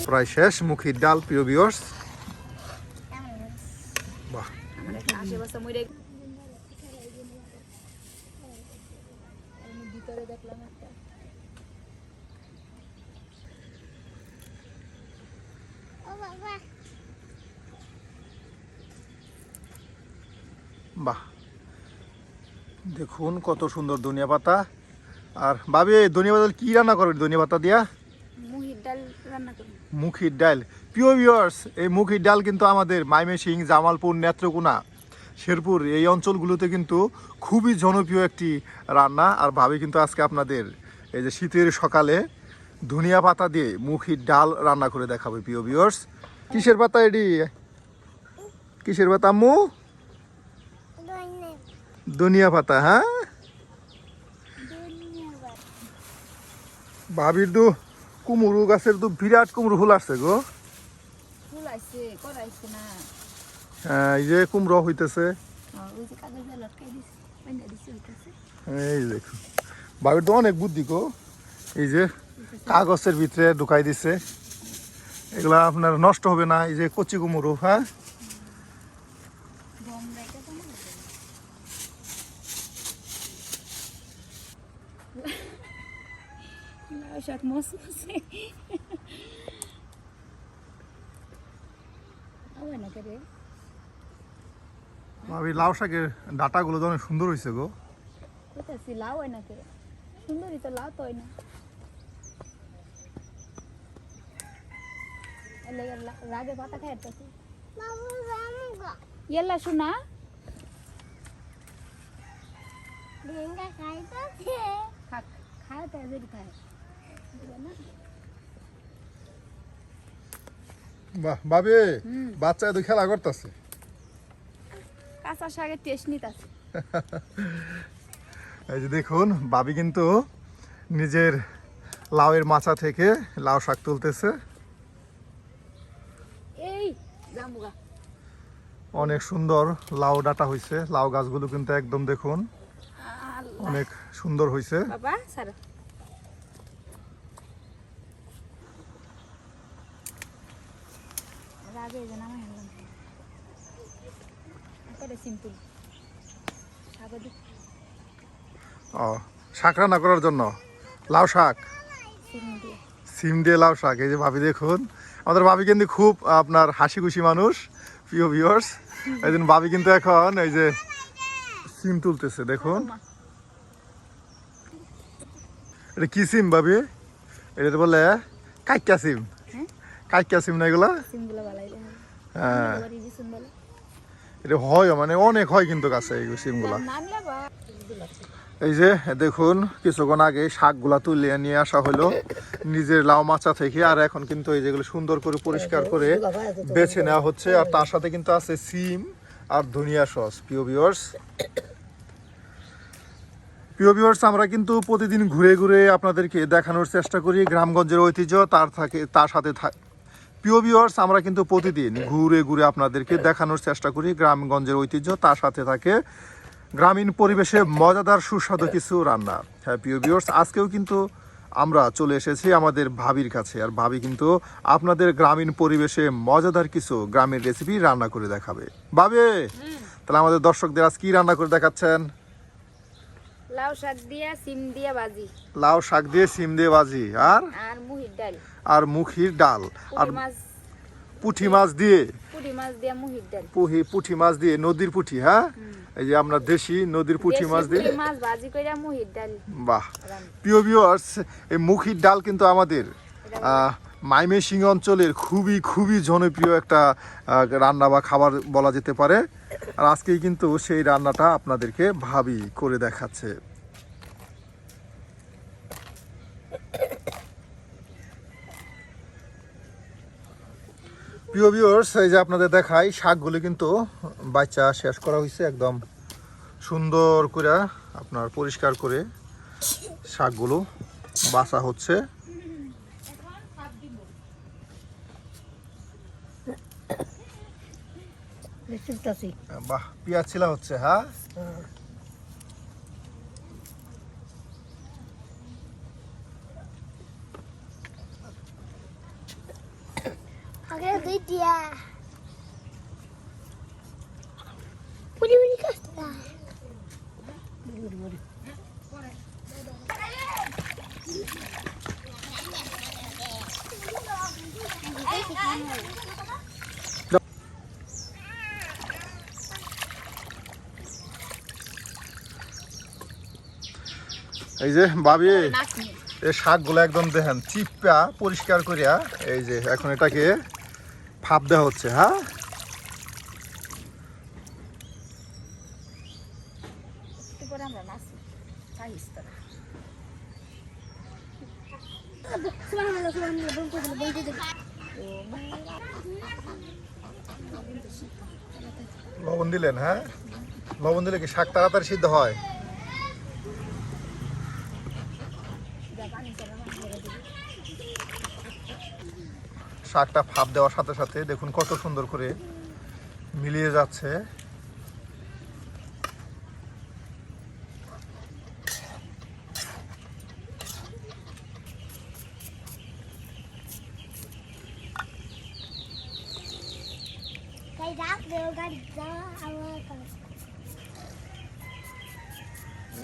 প্রায় শেষ মুখির ডাল প্রিয় ভিউয়ার্স। বাহ বাহ, দেখুন কত সুন্দর ধনিয়া পাতা। আর ভাবি ধনিয়া পাতা কি রান্না করবেন? ধনিয়া পাতা দিয়া মুহির ডাল রান্না করব। মুখির ডাল। প্রিয় ভিউয়ার্স, এই মুখির ডাল কিন্তু আমাদের ময়মনসিংহ, জামালপুর, নেত্রকোনা, শেরপুর এই অঞ্চলগুলোতে কিন্তু খুবই জনপ্রিয় একটি রান্না। আর ভাবি কিন্তু আজকে আপনাদের এই যে শীতের সকালে ধনিয়া পাতা দিয়ে মুখির ডাল রান্না করে দেখাবে প্রিয় ভিউয়ার্স। কিসের পাতা এডি? কিসের পাতা আম্মু? ধনিয়া পাতা। হ্যাঁ, ভাবির তো কুমড়ো গাছের তো বিরাট কুমড়ো ফুল আসছে গো। ফুল আইছে করাইছে না। হ্যাঁ, এই যে কুমড়ো হইতেছে। ওই যে কাগজে লটকাই দিছে, বাইন্ধা দিছে হইতাছে। এই দেখুন ভাবির তো অনেক বুদ্ধি গো। এই যে কাগজের ভিতরে ঢুকাই দিছে, এগুলা আপনার নষ্ট হবে না। এই যে কচি কুমড়ো। হ্যাঁ, গম রাইখা তো না। লাউ শাক মসমসে। আবার না করে ভাবি লাউ শাকের ডাটাগুলো তো অনেক সুন্দর হয়েছে গো। কইতাছি লাউ হয় না করে, সুন্দরী তো লাউ তো হয় না। এলে রাগে পাতা খাইতেছি ইয়েলা শোনা খাক খায় তো যদি খায় না। বাহ ভাবি, বাচ্চা তো খেলা করতেছে। কাঁচা শাকের টেস্ট নিতাছে। এই যে দেখুন ভাবি কিন্তু নিজের লাউয়ের মাচা থেকে লাউ শাক তুলতেছে। এই জামুগা অনেক সুন্দর লাউ ডাটা হয়েছে। লাউ গাছগুলো কিন্তু একদম দেখুন অনেক সুন্দর হয়েছে। বাবা সারা রাগে যেন আমার হেলাম একটা সিম্পল শাক দি ও, শাক রান্না করার জন্য লাউ শাক, সিম দিয়ে সিম দিয়ে লাউ শাক। এই যে ভাবি দেখুন, আমাদের ভাবি কিন্তু খুব আপনার হাসি খুশি মানুষ প্রিয় ভিউয়ার্স। এই জন্য ভাবি কিন্তু এখন এই যে সিম তুলতেছে। দেখুন এটা কি সিম ভাবি? এটা বলে কাইকা সিম। কাইকা সিম না এগুলা? সিমগুলো বালাই রে। হ্যাঁ, বাড়ি দিছুন বলে এটা হয় মানে অনেক হয় কিন্তু গাছে এই সিমগুলা। নামলে বা এই যে দেখুন কিছুক্ষণ আগে শাকগুলা তুলে নিয়ে আসা হলো নিজের লাউ মাচা থেকে। আর এখন কিন্তু এই যেগুলো সুন্দর করে পরিষ্কার করে বেছে নেওয়া হচ্ছে। আর তার সাথে কিন্তু আছে সিম আর ধনিয়া সস। প্রিয় ভিউয়ার্স, প্রিয় ভিউয়ার্স, আমরা কিন্তু প্রতিদিন ঘুরে ঘুরে আপনাদেরকে দেখানোর চেষ্টা করি গ্রামগঞ্জের ঐতিহ্য। তার সাথে প্রিয় ভিউয়ার্স, আমরা কিন্তু প্রতিদিন ঘুরে ঘুরে আপনাদেরকে দেখানোর চেষ্টা করি গ্রামগঞ্জের ঐতিহ্য। তার সাথে থাকে গ্রামীণ পরিবেশে মজাদার সুস্বাদু কিছু রান্না। হ্যাঁ প্রিয় ভিউয়ার্স, আজকেও কিন্তু আমরা চলে এসেছি আমাদের ভাবির কাছে। আর ভাবি কিন্তু আপনাদের গ্রামীণ পরিবেশে মজাদার কিছু গ্রামের রেসিপি রান্না করে দেখাবে। ভাবি তাহলে আমাদের দর্শকদের আজ কি রান্না করে দেখাচ্ছেন? লাউ শাক দিয়া সিম দিয়া ভাজি। লাউ শাক দিয়ে সিম দিয়ে ভাজি আর আর মুহির ডাল। আর মুখির ডাল আর পুঁটি মাছ দিয়ে। পুঁটি মাছ দিয়া মুহির ডাল। পুঁটি মাছ দিয়ে নদীর পুঁটি। হ্যাঁ, এই যে আমরা দেশি নদীর পুঁটি মাছ দিয়ে মাছ ভাজি কইরা মুহির ডাল। বাহ, প্রিয় ভিউয়ার্স, এই মুখির ডাল কিন্তু আমাদের ময়মনসিংহ অঞ্চলের খুবই খুবই জনপ্রিয় একটা রান্না বা খাবার বলা যেতে পারে। আর আজকেই কিন্তু সেই রান্নাটা আপনাদেরকে ভাবি করে দেখাচ্ছে। প্রিয় ভিউয়ার্স, এই যে আপনাদের দেখাই শাকগুলো কিন্তু বাচ্চা শেষ করা হয়েছে। একদম সুন্দর করে আপনার পরিষ্কার করে শাকগুলো বাছা হচ্ছে। বাহ, পেঁয়াজ ছিলা হচ্ছে। হ্যাঁ, dia. Puri kasta. এই যে ভাবি এই শাকগুলো একদম দেখেন চিপা পরিষ্কার করিয়া এই যে এখন এটাকে ভাপ দেওয়া হচ্ছে। হ্যাঁ, লবণ দিলেন? হ্যাঁ, লবণ দিলে কি শাক তাড়াতাড়ি সিদ্ধ হয়? শাকটা ভাপ দেওয়ার সাথে সাথে দেখুন কত সুন্দর করে মিলিয়ে যাচ্ছে।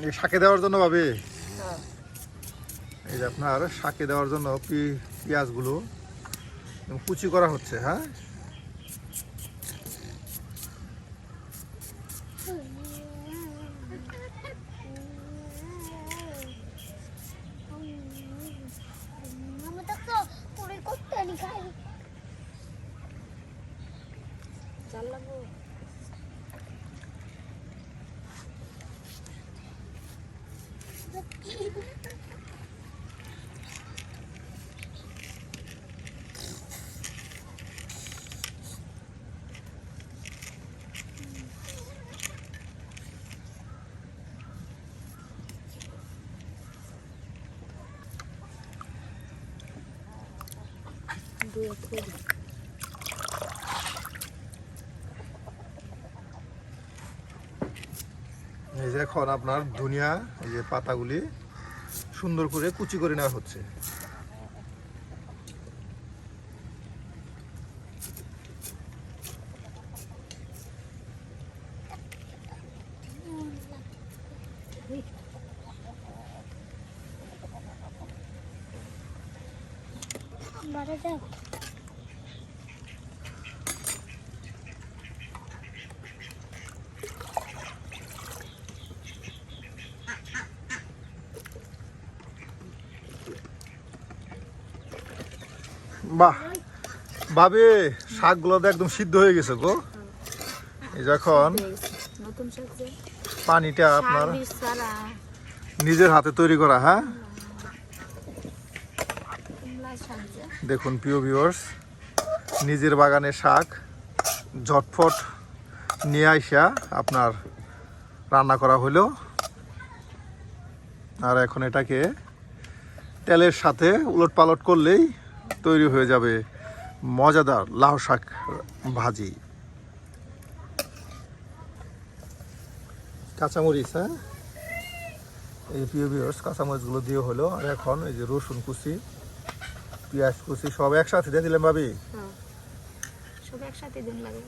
এই শাকে দেওয়ার জন্য ভাবে এই যে আপনার শাকে দেওয়ার জন্য পেঁয়াজগুলো কুচি করা হচ্ছে। হ্যাঁ, এই যে এখন আপনার ধনিয়া এই যে পাতাগুলি সুন্দর করে কুচি করে নেওয়া হচ্ছে। বাহ ভাবি, শাকগুলো তো একদম সিদ্ধ হয়ে গেছে গো। এই যখন পানিটা আপনার নিজের হাতে তৈরি করা। হ্যাঁ, দেখুন প্রিয় ভিউয়ার্স, নিজের বাগানের শাক ঝটফট নিয়ে আইসা আপনার রান্না করা হলো। আর এখন এটাকে তেলের সাথে উলট পালট করলেই তৈরি হয়ে যাবে মজাদার লাউ শাক ভাজি। কাঁচামরিচ, হ্যাঁ, এই প্রিয় ভিউয়ার্স কাঁচামরিচগুলো দিয়ে হলো। আর এখন এই যে রসুন কুচি, পেঁয়াজ কুচি সব একসাথে দিয়ে দিলাম ভাবি। সব একসাথে দিন লাগে।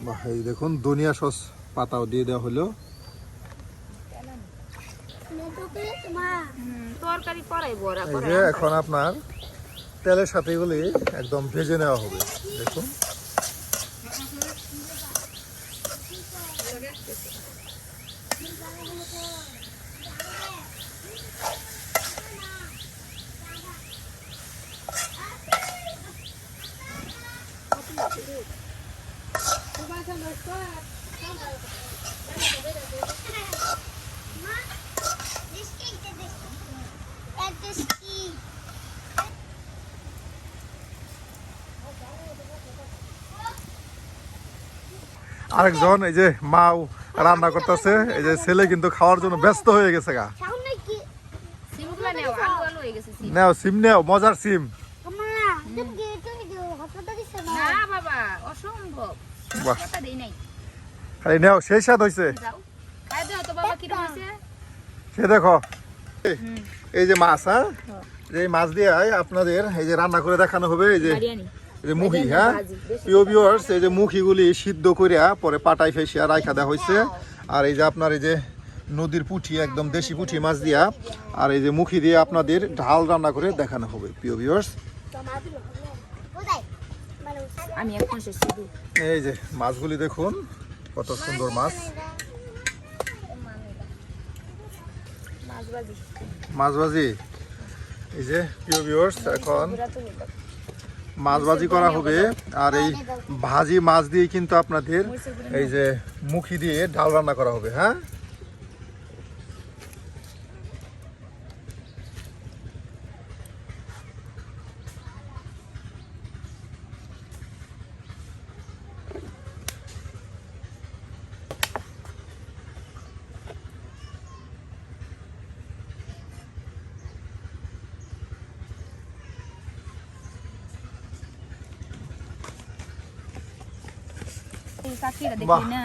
বাহ, এই দেখুন ধনিয়া সস পাতাও দিয়ে দেওয়া হলো। তরকারি পরাই বড়া এই যে এখন আপনার তেলের সাথে এগুলি একদম ভেজে নেওয়া হবে। দেখুন আরেকজন এই যে মাও রান্না করতেছে। এই যে ছেলে কিন্তু খাওয়ার জন্য ব্যস্ত হয়ে গেছে গা। নাও সিম নাও, মজার সিম। আরে নাও সেই স্বাদ হয়েছে যাও খাই দাও তো বাবা কি হইছে সে দেখো হুম এই যে মাছ হ্যাঁ হ্যাঁ। এই মাছ দিয়ে আপনাদের এই যে রান্না করে দেখানো হবে এই যে বিরিয়ানি এই যে মুখি হ্যাঁ প্রিয় ভিউয়ার্স এই যে মুখিগুলি সিদ্ধ করিয়া পরে পাটায় ফেসিয়া রাখা দেওয়া হয়েছে আর এই যে আপনার এই যে নদীর পুঁটি একদম দেশি পুঁটি মাছ দিয়া আর এই যে মুখি দিয়ে আপনাদের ঢাল রান্না করে দেখানো হবে প্রিয় ভিউয়ার্স আমি এখন সে শুধু এই যে মাছগুলি দেখুন কত সুন্দর মাছ মাছ ভাজি মাছ ভাজি এই যে প্রিয় ভিউয়ার্স এখন মাছ ভাজি করা হবে আর এই ভাজি মাছ দিয়ে কিন্তু আপনাদের এই যে মুখি দিয়ে ডাল রান্না করা হবে হ্যাঁ চাকরিটা বাহ। দেখি না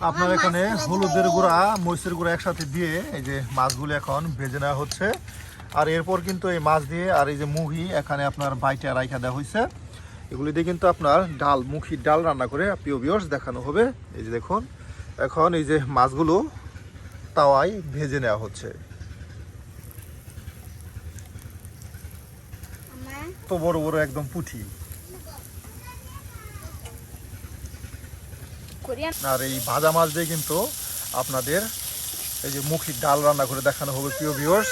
আপনার এখানে হলুদের গুঁড়া মরিচের গুঁড়া একসাথে দিয়ে এই যে মাছগুলো এখন ভেজে নেওয়া হচ্ছে আর এরপর কিন্তু এই মাছ দিয়ে আর এই যে মুহি এখানে আপনার বাইটে রাইখা দেওয়া হয়েছে এগুলি দিয়ে কিন্তু আপনার ডাল মুখির ডাল রান্না করে প্রিয় ভিউয়ার্স দেখানো হবে এই যে দেখুন এখন এই যে মাছগুলো তাওয়ায় ভেজে নেওয়া হচ্ছে তো বড় বড় একদম পুঁটি কোরিয়ান আর এই ভাজা মাছ দিয়ে কিন্তু আপনাদের এই যে মুখির ডাল রান্না করে দেখানো হবে প্রিয় ভিউয়ার্স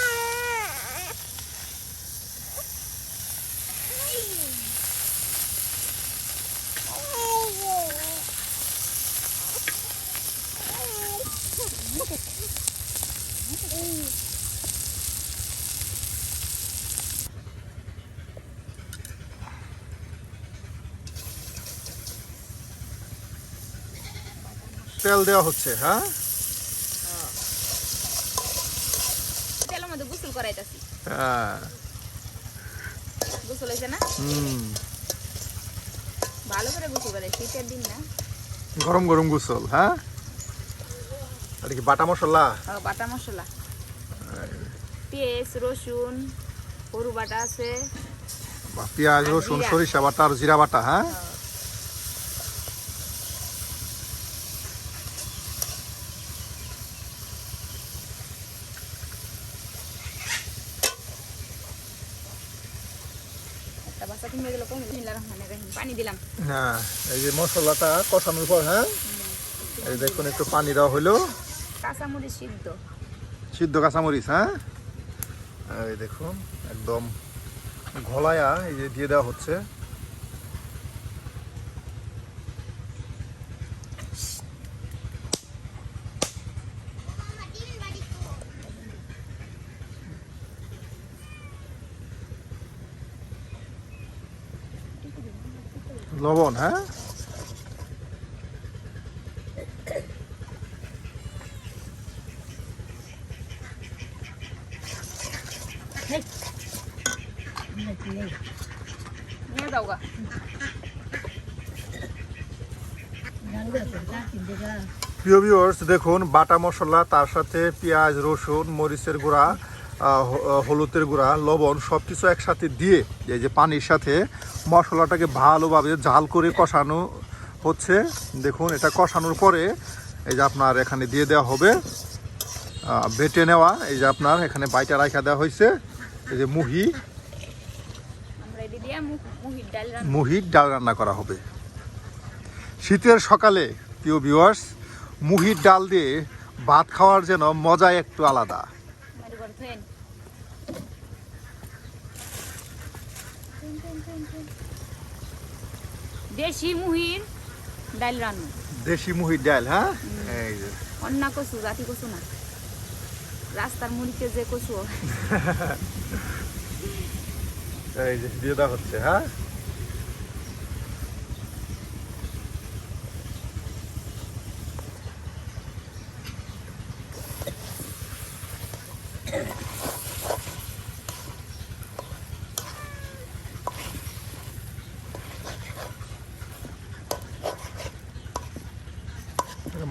তেল দেওয়া হচ্ছে হ্যাঁ তেলের মধ্যে গোসল করাইতাছি হ্যাঁ গোসল হইছে না হুম ভালো করে গোসল করে শীতের দিন না গরম গরম গোসল হ্যাঁ এটা কি বাটা মশলা বাটা মশলা পেঁয়াজ রসুন গরু বাটা আছে বা পেঁয়াজ রসুন জিরা। সরিষা বাটা আর জিরা বাটা হ্যাঁ একটা বাচ্চা কিনে গেল কোন বিসমিল্লাহির রহমানির রহিম পানি দিলাম হ্যাঁ এই যে মশলাটা কষানোর পর হ্যাঁ এই দেখুন একটু পানি দেওয়া হলো কাঁচামরিচ সিদ্ধ সিদ্ধ কাঁচামরিচ হ্যাঁ এই দেখুন একদম ঘলায়া এই যে দিয়ে দেওয়া হচ্ছে লবণ হ্যাঁ নিয়ে যাও গা প্রিয় ভিউয়ার্স দেখুন বাটা মশলা তার সাথে পেঁয়াজ রসুন মরিচের গুঁড়া হলুদের গুঁড়া লবণ সব কিছু একসাথে দিয়ে এই যে পানির সাথে মশলাটাকে ভালোভাবে ঝাল করে কষানো হচ্ছে দেখুন এটা কষানোর পরে এই যে আপনার এখানে দিয়ে দেওয়া হবে বেটে নেওয়া এই যে আপনার এখানে বাইটা রাখা দেওয়া হয়েছে এই যে মুহি আমরা এদি দিয়া মুহির ডাল রান্না মুহির ডাল রান্না করা হবে শীতের সকালে প্রিয় ভিউয়ার্স মুহির ডাল দিয়ে ভাত খাওয়ার যেন মজাই একটু আলাদা মারি করে থেন দেশি মুহির ডাল রান্না দেশি মুহির ডাল হ্যাঁ এই যে অন্য কচু জাতি কচু না রাস্তার মুড়িতে যে কচু এই যে দিয়ে দেওয়া হচ্ছে হ্যাঁ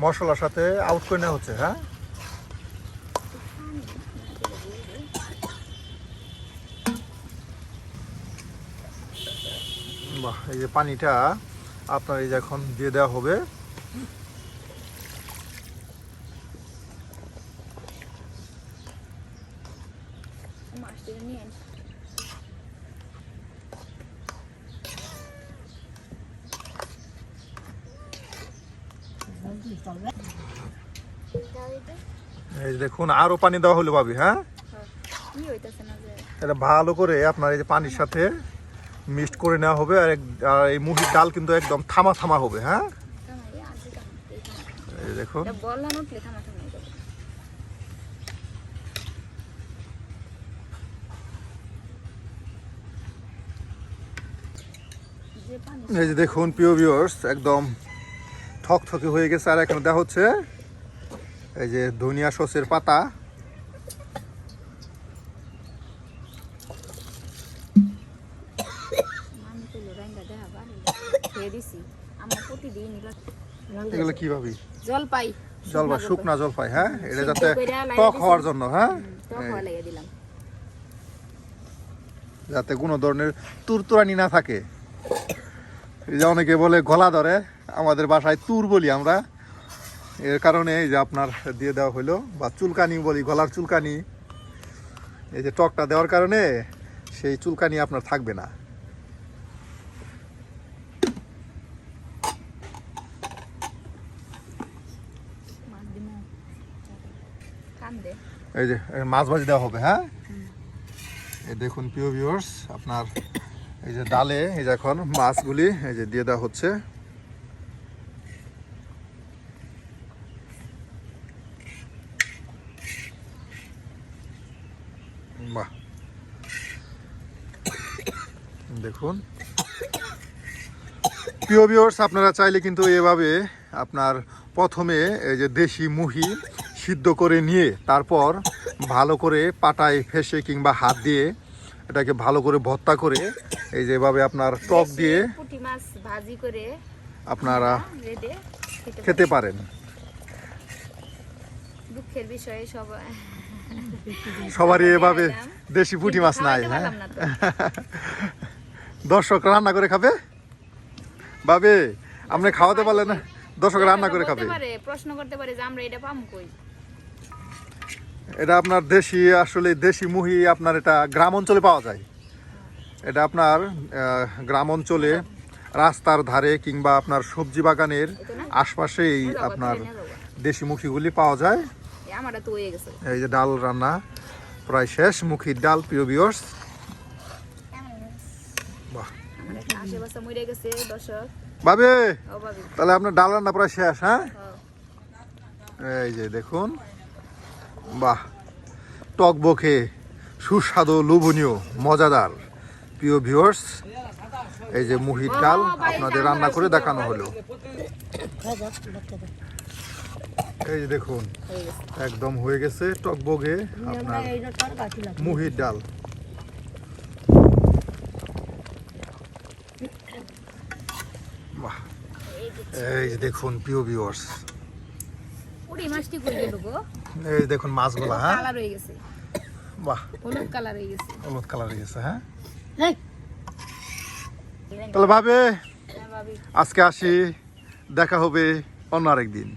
মশলার সাথে আউট করে নেওয়া হচ্ছে, হ্যাঁ। বাহ, এই যে পানিটা আপনার এই যে এখন দিয়ে দেওয়া হবে। মাছটা নিয়ে আনি। এই যে দেখুন আরো পানি দেওয়া হলো ভাবি, হ্যাঁ। কি হইতাছে না যে এটা ভালো করে আপনার এই যে পানির সাথে মিক্সড করে নেওয়া হবে। আর আর এই মুহির ডাল কিন্তু একদম থামা থামা হবে, হ্যাঁ। থামাই আছে থামাই। এই দেখুন এটা বল না উঠলে থামা থামাই যাবে। যে পানি এই যে দেখুন প্রিয় ভিউয়ার্স, একদম থকথকে হয়ে গেছে। আর এখানে দেওয়া হচ্ছে এই যে ধনিয়া সসের পাতা। আমি তো রাঙ্গা দেয়া বাড়ি খেয়ে দিছি। আমরা প্রতিদিন এগুলো কি ভাবি? জলপাই জলপাই, শুকনা জলপাই, হ্যাঁ। এটা সিদ্ধ যাতে কইরা লাইরা টক দিছি। হওয়ার জন্য, হ্যাঁ। তো খাওয়া লাগিয়ে দিলাম। যাতে কোনো ধরনের তুরতুরানি না থাকে। এই যে অনেকে বলে গলা ধরে, আমাদের বাসায় তুর বলি আমরা। এর কারণে এই যে আপনার দিয়ে দেওয়া হলো, বা চুলকানি বলি, গলার চুলকানি। এই যে টকটা দেওয়ার কারণে সেই চুলকানি আপনার থাকবে না। মাছ দিমু। কান্দে। এই যে মাছ ভাজি দেওয়া হবে, হ্যাঁ। এই দেখুন প্রিয় ভিউয়ার্স, আপনার এই যে ডালে এই যে এখন মাছগুলি এই যে দিয়ে দেওয়া হচ্ছে। বাহ, দেখুন প্রিয় ভিউয়ার্স, আপনারা চাইলে কিন্তু এভাবে আপনার প্রথমে এই যে দেশি মুহি সিদ্ধ করে নিয়ে তারপর ভালো করে পাটায় ফেসে কিংবা হাত দিয়ে এটাকে ভালো করে ভর্তা করে এই যে এভাবে আপনার টক দিয়ে দেশি পুঁটি মাছ ভাজি করে আপনারা রেডে খেতে পারেন। দুঃখের বিষয়ে সবারই এভাবে দেশি পুঁটি মাছ নাই, হ্যাঁ। দর্শক রান্না করে খাবে ভাবে, আপনি খাওয়াতে পারলেন না, দর্শক রান্না করে খাবে। প্রশ্ন করতে পারে যে আমরা এটা পাবো কই। এটা আপনার দেশি, আসলে দেশি মুহি আপনার এটা গ্রাম অঞ্চলে পাওয়া যায়। এটা আপনার গ্রাম অঞ্চলে রাস্তার ধারে কিংবা আপনার সবজি বাগানের আশপাশেই আপনার দেশি মুখিগুলি পাওয়া যায়। আমারটা তো হয়ে গেছে। এই যে ডাল রান্না প্রায় শেষ, মুখির ডাল প্রিয় ভিউয়ার্স। বাহ, আমার একটা আশেপাশে মরে গেছে দর্শক। ভাবে ও ভাবি। তাহলে আপনার ডাল রান্না প্রায় শেষ, হ্যাঁ। হ্যাঁ। এই যে দেখুন, বাহ, টকবকে সুস্বাদু লোভনীয় মজাদার প্রিয় ভিউয়ার্স, এই যে মুহির ডাল আপনাদের রান্না করে দেখানো হলো। এই যে দেখুন হয়ে গেছে। একদম হয়ে গেছে টকবকে আপনার মুহির ডাল। বাহ, এই যে দেখুন প্রিয় ভিউয়ার্স, পুরি মাছটি কই গেল গো? এই দেখুন মাছগুলা, হ্যাঁ। কালার হয়ে গেছে। বাহ, হলুদ কালার হয়ে গেছে। হলুদ কালার হয়ে গেছে, হ্যাঁ। হ্যাঁ তাহলে ভাবে ভাবি। আজকে আসি, দেখা হবে অন্য আরেকদিন।